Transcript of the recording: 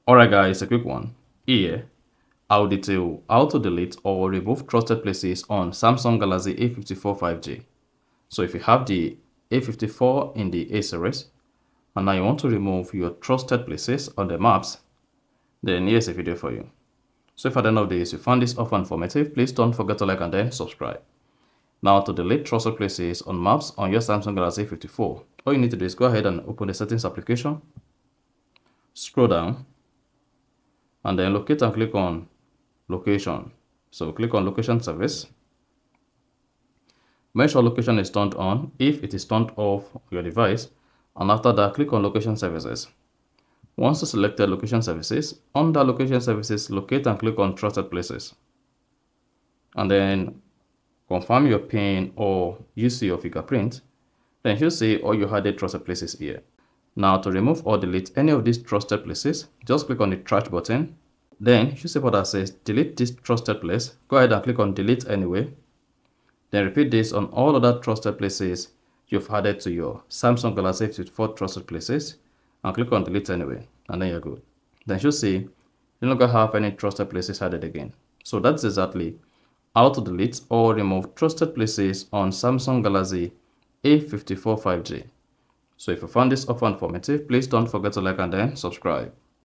Alright guys, a quick one. Here, I'll detail how to delete or remove trusted places on Samsung Galaxy A54 5G. So if you have the A54 in the A series, and now you want to remove your trusted places on the maps, then here's a video for you. So if at the end of this you found this often informative, please don't forget to like and then subscribe. Now to delete trusted places on maps on your Samsung Galaxy A54, all you need to do is go ahead and open the settings application, scroll down, and then locate and click on location. So click on location service. Make sure location is turned on. If it is turned off on your device, and after that click on location services. Once you selected location services, under location services locate and click on trusted places, and then confirm your PIN or UC or fingerprint. Then you'll see all your added trusted places here. Now to remove or delete any of these trusted places, just click on the trash button. Then you see what that says delete this trusted place. Go ahead and click on delete anyway. Then repeat this on all other trusted places you've added to your Samsung Galaxy A54 trusted places, and click on delete anyway, and then you're good. Then you'll see you no longer have any trusted places added again. So that's exactly how to delete or remove trusted places on Samsung Galaxy A54 5G. So if you found this offer informative, please don't forget to like and then subscribe.